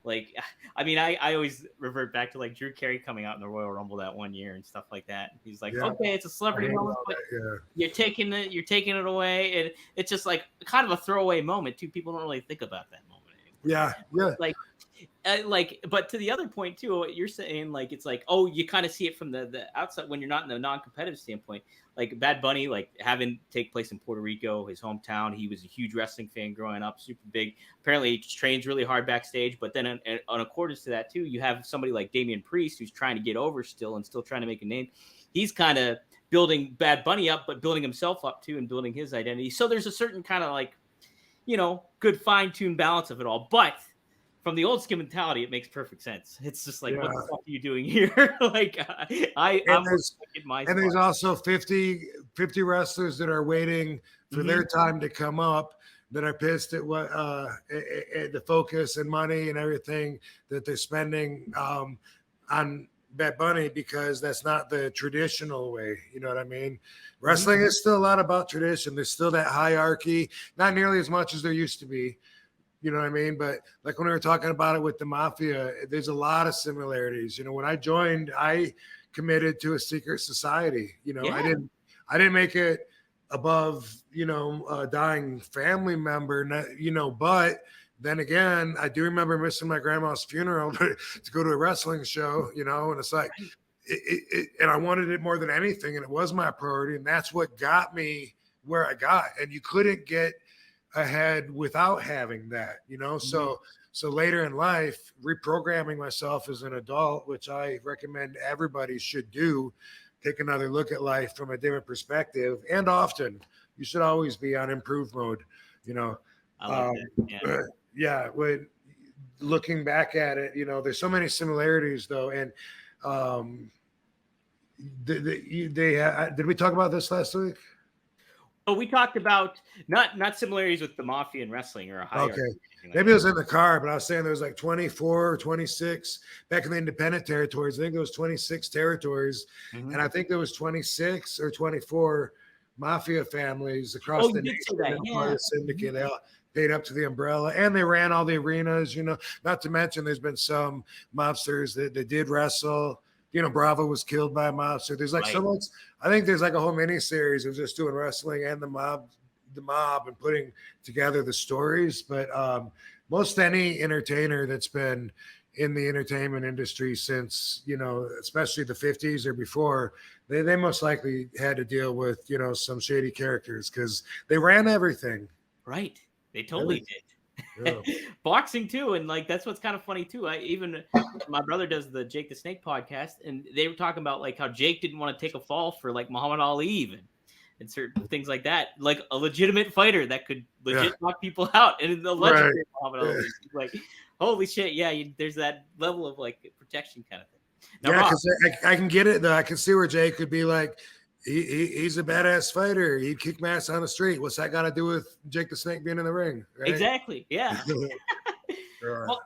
like, I mean, I always revert back to like Drew Carey coming out in the Royal Rumble that one year and stuff like that. He's like, Yeah, okay, it's a I celebrity hate moment, all but that. you're taking it away, and it's just like kind of a throwaway moment too. People don't really think about that moment anymore. Yeah, yeah, Like, but to the other point too, what you're saying, like, it's like, oh, you kind of see it from the outside when you're not in the non-competitive standpoint. Like Bad Bunny, like having take place in Puerto Rico, his hometown. He was a huge wrestling fan growing up, super big. Apparently, he trains really hard backstage. But then, on accordance to that too, you have somebody like Damian Priest who's trying to get over still and still trying to make a name. He's kind of building Bad Bunny up, but building himself up too and building his identity. So there's a certain kind of like, good fine-tuned balance of it all. But from the old skin mentality, it makes perfect sense. It's just like, what the yeah. fuck are you doing here? Like, And I'm there's in my and there's spot. also 50 wrestlers that are waiting for their time to come up that are pissed at what at the focus and money and everything that they're spending on Bad Bunny, because that's not the traditional way. You know what I mean? Wrestling is still a lot about tradition. There's still that hierarchy, not nearly as much as there used to be. You know what I mean? But like when we were talking about it with the Mafia, there's a lot of similarities. When I joined, I committed to a secret society. I Yeah. didn't make it above, a dying family member, but then again, I do remember missing my grandma's funeral to go to a wrestling show, and it's like, Right. and I wanted it more than anything, and it was my priority, and that's what got me where I got. And you couldn't get ahead without having that, so later in life, reprogramming myself as an adult, which I recommend everybody should do, take another look at life from a different perspective. And often you should always be on improve mode, you know. I like um, that. Yeah. yeah, when looking back at it, there's so many similarities though. And um did we talk about this last week? So we talked about not similarities with the mafia and wrestling or a hierarchy Okay. or anything like Maybe it that. was in the car, but I was saying there was like 24 or 26 back in the independent territories. I think there was 26 territories, Mhm. and I think there was 26 or 24 mafia families across Oh, you the did say nation that. that were part of Yeah. the syndicate. They all paid up to the umbrella, and they ran all the arenas. Not to mention there's been some mobsters that did wrestle. Bravo was killed by a mobster. There's like so Right. much. I think there's like a whole mini series of just doing wrestling and the mob and putting together the stories. But most any entertainer that's been in the entertainment industry since, especially the 50s or before, they most likely had to deal with, some shady characters because they ran everything. Right. They totally Everything. did. Yeah. Boxing too, and like that's what's kind of funny too. I even my brother does the Jake the Snake podcast, and they were talking about like how Jake didn't want to take a fall for like Muhammad Ali even, and certain things like that. Like a legitimate fighter that could Yeah. legit knock people out, and the Right. legendary Muhammad Ali. Like, holy shit, yeah, there's that level of like protection kind of thing. Now, Yeah, Rob, because I can get it though. I can see where Jay could be like, he's a badass fighter. He'd kick my ass on the street. What's that got to do with Jake the Snake being in the ring? Right. exactly, yeah. Sure. Well,